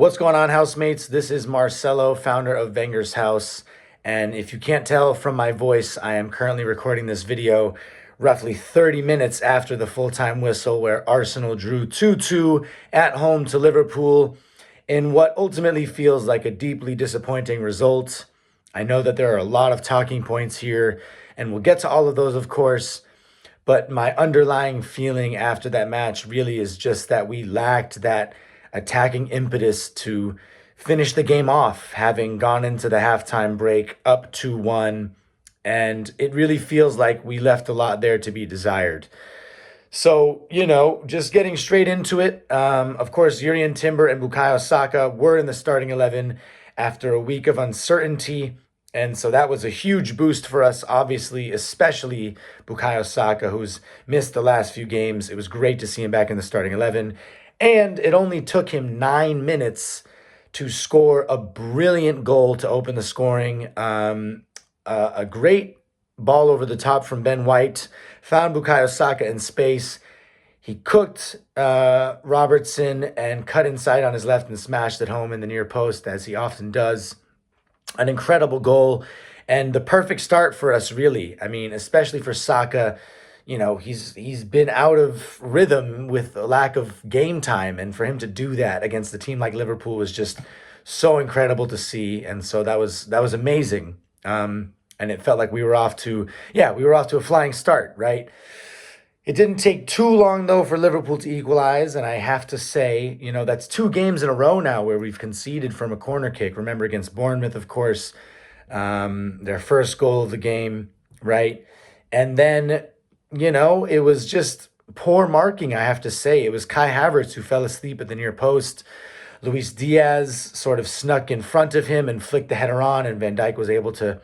What's going on, housemates? This is Marcelo, founder of Wenger's House. And if you can't tell from my voice, I am currently recording this video roughly 30 minutes after the full-time whistle where Arsenal drew 2-2 at home to Liverpool in what ultimately feels like a deeply disappointing result. I know that there are a lot of talking points here, and we'll get to all of those, of course. But my underlying feeling after that match really is just that we lacked that attacking impetus to finish the game off, having gone into the halftime break up 2-1. And it really feels like we left a lot there to be desired. So, just getting straight into it. Of course, Jurrien Timber and Bukayo Saka were in the starting 11 after a week of uncertainty. And so that was a huge boost for us, obviously, especially Bukayo Saka, who's missed the last few games. It was great to see him back in the starting 11. And it only took him 9 minutes to score a brilliant goal to open the scoring. A great ball over the top from Ben White, found Bukayo Saka in space. He cooked Robertson and cut inside on his left and smashed it home in the near post, as he often does. An incredible goal and the perfect start for us, really. I mean, especially for Saka. He's been out of rhythm with a lack of game time, and for him to do that against a team like Liverpool was just so incredible to see. And so that was amazing. And it felt like we were off to a flying start, right? It didn't take too long, though, for Liverpool to equalize, and I have to say, that's 2 games in a row now where we've conceded from a corner kick. Remember, against Bournemouth, of course, their first goal of the game, right? And then, it was just poor marking, I have to say. It was Kai Havertz who fell asleep at the near post. Luis Diaz sort of snuck in front of him and flicked the header on, and Van Dijk was able to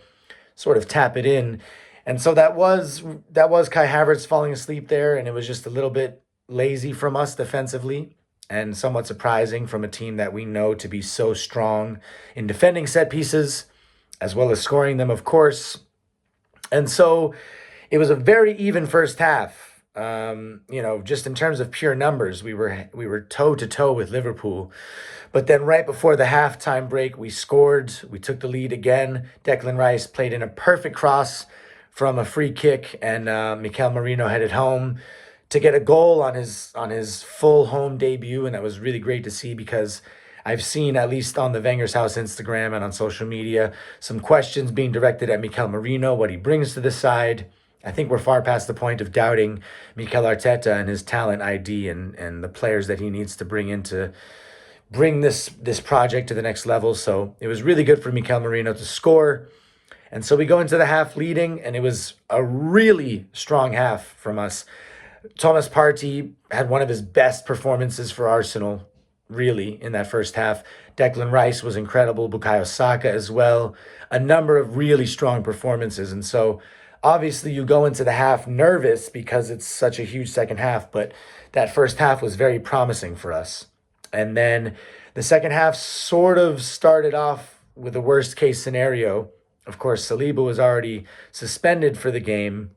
sort of tap it in. And so that was Kai Havertz falling asleep there, and it was just a little bit lazy from us defensively and somewhat surprising from a team that we know to be so strong in defending set pieces as well as scoring them, of course. And so it was a very even first half. Just in terms of pure numbers, we were toe to toe with Liverpool. But then right before the halftime break, we scored. We took the lead again. Declan Rice played in a perfect cross from a free kick, and Mikel Merino headed home to get a goal on his full home debut, and that was really great to see because I've seen, at least on the Wenger's House Instagram and on social media, some questions being directed at Mikel Merino, what he brings to the side. I think we're far past the point of doubting Mikel Arteta and his talent ID and the players that he needs to bring in to bring this project to the next level. So it was really good for Mikel Merino to score. And so we go into the half leading, and it was a really strong half from us. Thomas Partey had one of his best performances for Arsenal, really, in that first half. Declan Rice was incredible, Bukayo Saka as well. A number of really strong performances. And so obviously you go into the half nervous because it's such a huge second half, but that first half was very promising for us. And then the second half sort of started off with a worst case scenario. Of course, Saliba was already suspended for the game.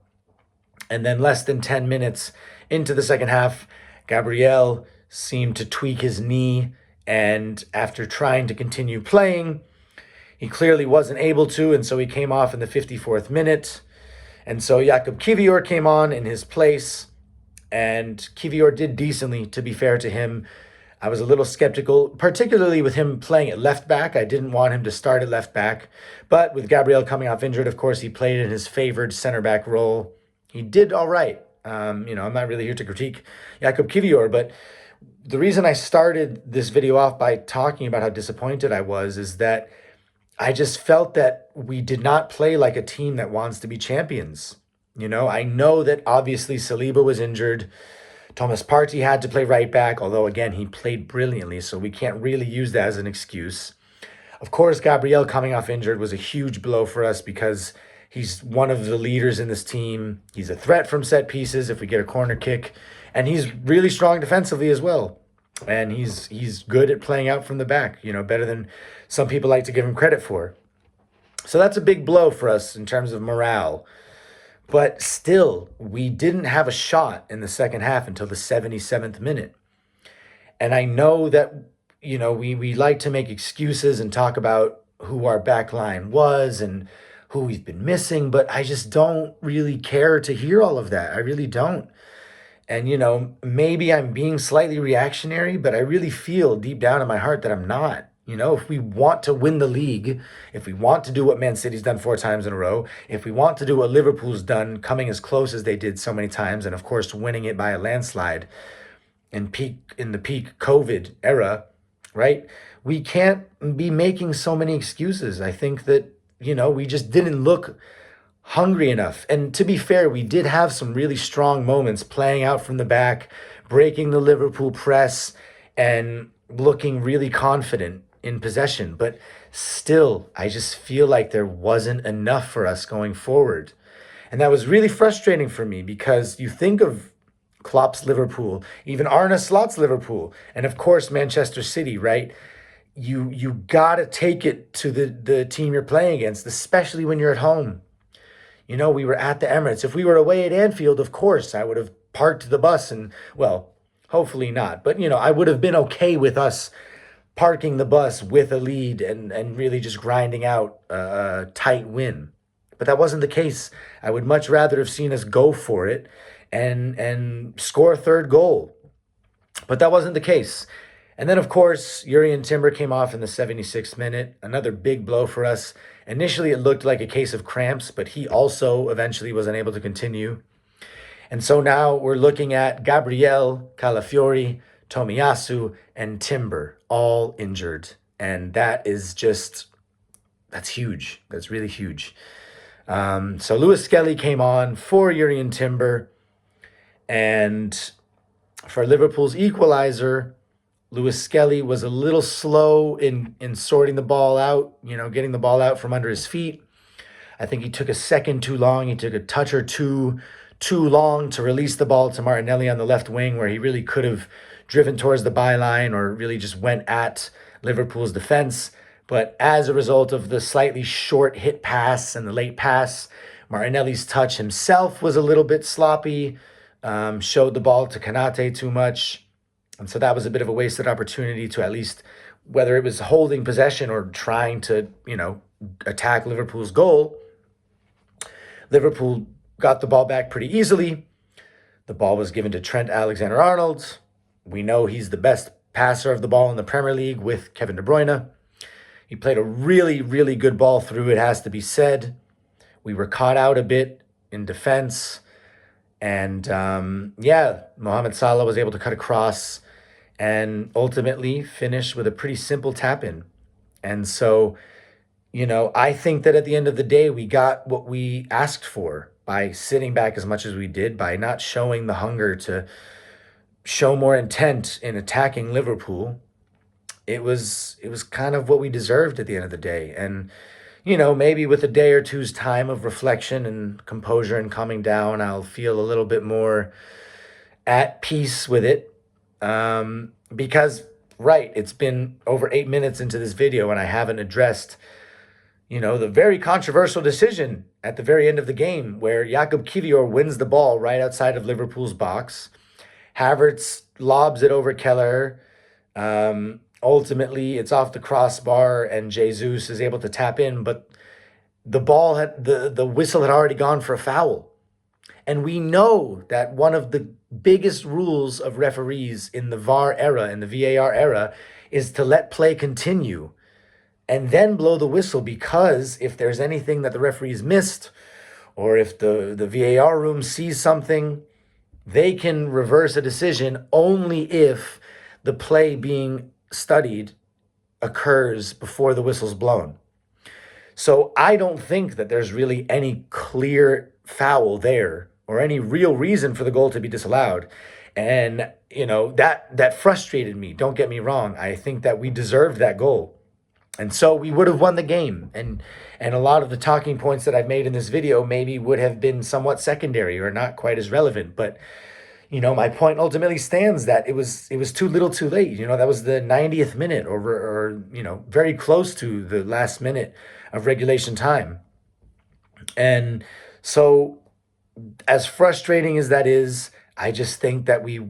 And then less than 10 minutes into the second half, Gabriel seemed to tweak his knee. And after trying to continue playing, he clearly wasn't able to. And so he came off in the 54th minute. And so Jakub Kiwior came on in his place. And Kiwior did decently, to be fair to him. I was a little skeptical, particularly with him playing at left back. I didn't want him to start at left back. But with Gabriel coming off injured, of course, he played in his favored center back role. He did all right. I'm not really here to critique Jakub Kiwior, but the reason I started this video off by talking about how disappointed I was is that I just felt that we did not play like a team that wants to be champions. I know that obviously Saliba was injured. Thomas Partey had to play right back, although, again, he played brilliantly, so we can't really use that as an excuse. Of course, Gabriel coming off injured was a huge blow for us because he's one of the leaders in this team. He's a threat from set pieces if we get a corner kick, and he's really strong defensively as well. And he's good at playing out from the back, better than some people like to give him credit for. So that's a big blow for us in terms of morale. But still, we didn't have a shot in the second half until the 77th minute. And I know that we like to make excuses and talk about who our back line was and who we've been missing, but I just don't really care to hear all of that. I really don't. And, maybe I'm being slightly reactionary, but I really feel deep down in my heart that I'm not. If we want to win the league, if we want to do what Man City's done 4 times in a row, if we want to do what Liverpool's done, coming as close as they did so many times, and of course winning it by a landslide in the peak COVID era, right? We can't be making so many excuses. I think that, we just didn't look hungry enough. And to be fair, we did have some really strong moments playing out from the back, breaking the Liverpool press, and looking really confident in possession. But still, I just feel like there wasn't enough for us going forward. And that was really frustrating for me because you think of Klopp's Liverpool, even Arne Slot's Liverpool, and of course Manchester City, right? You gotta take it to the team you're playing against, especially when you're at home. We were at the Emirates. If we were away at Anfield, of course, I would have parked the bus and, well, hopefully not. But, I would have been okay with us parking the bus with a lead and really just grinding out a tight win. But that wasn't the case. I would much rather have seen us go for it and score a third goal. But that wasn't the case. And then, of course, Jurrien Timber came off in the 76th minute. Another big blow for us. Initially, it looked like a case of cramps, but he also eventually was unable to continue. And so now we're looking at Gabriel, Calafiori, Tomiyasu, and Timber, all injured. And that's huge. That's really huge. So Lewis Skelly came on for Jurrien Timber. And for Liverpool's equalizer, Lewis Skelly was a little slow in sorting the ball out, getting the ball out from under his feet. I think he took a second too long. He took a touch or two too long to release the ball to Martinelli on the left wing, where he really could have driven towards the byline or really just went at Liverpool's defense. But as a result of the slightly short hit pass and the late pass, Martinelli's touch himself was a little bit sloppy, showed the ball to Kanate too much. And so that was a bit of a wasted opportunity to, at least, whether it was holding possession or trying to, attack Liverpool's goal. Liverpool got the ball back pretty easily. The ball was given to Trent Alexander-Arnold. We know he's the best passer of the ball in the Premier League with Kevin De Bruyne. He played a really, really good ball through, it has to be said. We were caught out a bit in defense. And, Mohamed Salah was able to cut across and ultimately finish with a pretty simple tap-in. And so, I think that at the end of the day, we got what we asked for by sitting back as much as we did, by not showing the hunger to show more intent in attacking Liverpool. It was kind of what we deserved at the end of the day. And, maybe with a day or two's time of reflection and composure and calming down, I'll feel a little bit more at peace with it. Because, right, it's been over 8 minutes into this video and I haven't addressed, the very controversial decision at the very end of the game where Jakub Kiwior wins the ball right outside of Liverpool's box. Havertz lobs it over Keller. Ultimately, it's off the crossbar and Jesus is able to tap in, but the ball the whistle had already gone for a foul. And we know that one of the biggest rules of referees in the VAR era, in the VAR era, is to let play continue and then blow the whistle, because if there's anything that the referees missed, or if the VAR room sees something, they can reverse a decision only if the play being studied occurs before the whistle's blown. So I don't think that there's really any clear foul there or any real reason for the goal to be disallowed. And, that frustrated me. Don't get me wrong. I think that we deserved that goal. And so we would have won the game. And a lot of the talking points that I've made in this video maybe would have been somewhat secondary or not quite as relevant. But, my point ultimately stands that it was too little too late. That was the 90th minute or very close to the last minute of regulation time. And so, as frustrating as that is, I just think that we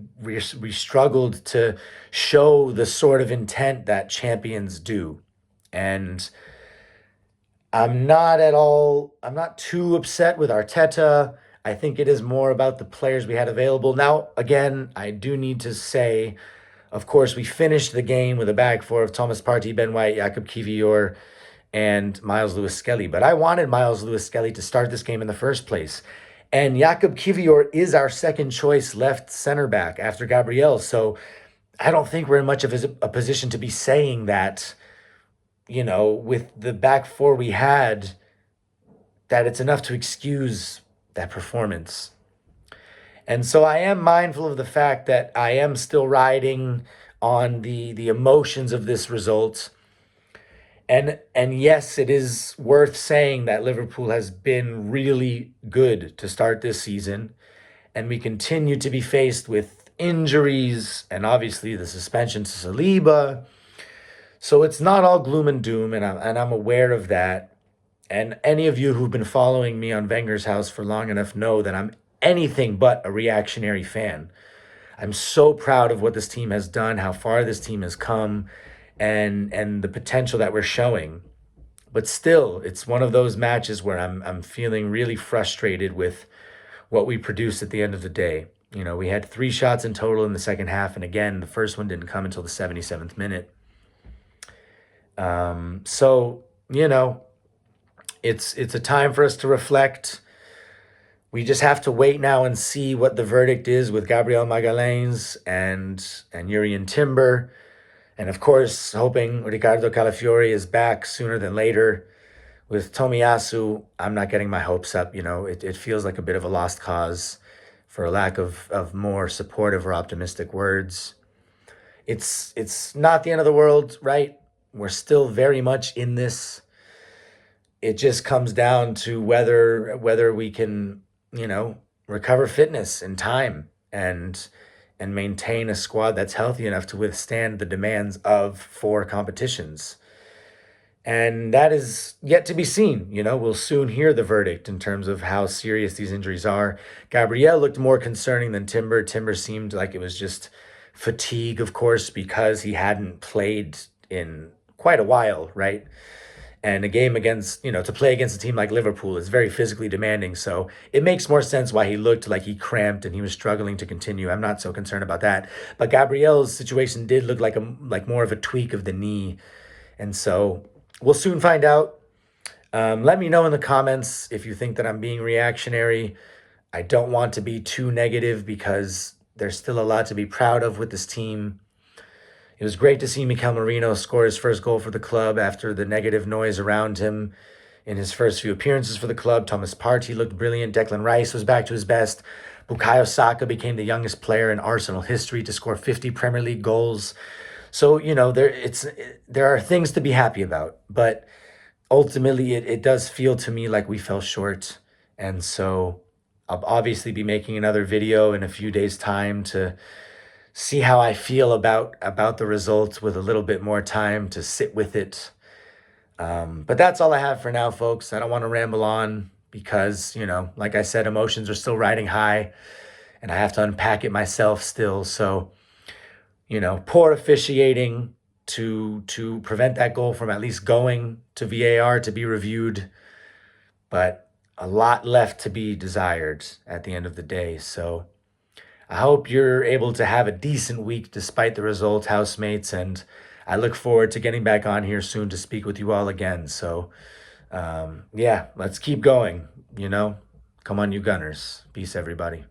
struggled to show the sort of intent that champions do. And I'm not too upset with Arteta. I think it is more about the players we had available. Now, again, I do need to say, of course, we finished the game with a back four of Thomas Partey, Ben White, Jakub Kiwior, and Miles Lewis-Skelly. But I wanted Miles Lewis-Skelly to start this game in the first place. And Jakub Kiwior is our second choice left center back after Gabriel. So I don't think we're in much of a position to be saying that, with the back four we had, that it's enough to excuse that performance. And so I am mindful of the fact that I am still riding on the emotions of this result. And yes, it is worth saying that Liverpool has been really good to start this season, and we continue to be faced with injuries and obviously the suspension to Saliba. So it's not all gloom and doom, and I'm aware of that. And any of you who've been following me on Wenger's House for long enough know that I'm anything but a reactionary fan. I'm so proud of what this team has done, how far this team has come, and the potential that we're showing. But still, it's one of those matches where I'm feeling really frustrated with what we produced at the end of the day. We had 3 shots in total in the second half, and again, the first one didn't come until the 77th minute. So, it's a time for us to reflect. We just have to wait now and see what the verdict is with Gabriel Magalhães and Jurriën Timber. And of course, hoping Ricardo Calafiori is back sooner than later. With Tomiyasu, I'm not getting my hopes up. It feels like a bit of a lost cause for a lack of more supportive or optimistic words. It's not the end of the world, right? We're still very much in this. It just comes down to whether we can, recover fitness in time and maintain a squad that's healthy enough to withstand the demands of 4 competitions. And that is yet to be seen. We'll soon hear the verdict in terms of how serious these injuries are. Gabriel looked more concerning than Timber. Timber seemed like it was just fatigue, of course, because he hadn't played in quite a while, right? And a game against, to play against a team like Liverpool is very physically demanding. So it makes more sense why he looked like he cramped and he was struggling to continue. I'm not so concerned about that. But Gabriel's situation did look like more of a tweak of the knee. And so we'll soon find out. Let me know in the comments if you think that I'm being reactionary. I don't want to be too negative because there's still a lot to be proud of with this team. It was great to see Mikel Merino score his first goal for the club after the negative noise around him in his first few appearances for the club. Thomas Partey looked brilliant. Declan Rice was back to his best. Bukayo Saka became the youngest player in Arsenal history to score 50 Premier League goals. So, there are things to be happy about. But ultimately, it does feel to me like we fell short. And so I'll obviously be making another video in a few days' time to see how I feel about the results with a little bit more time to sit with it. But that's all I have for now, folks. I don't want to ramble on because, like I said, emotions are still riding high and I have to unpack it myself still. So, poor officiating to prevent that goal from at least going to VAR to be reviewed, but a lot left to be desired at the end of the day. So I hope you're able to have a decent week despite the result, housemates, and I look forward to getting back on here soon to speak with you all again. So, let's keep going, Come on, you Gunners. Peace, everybody.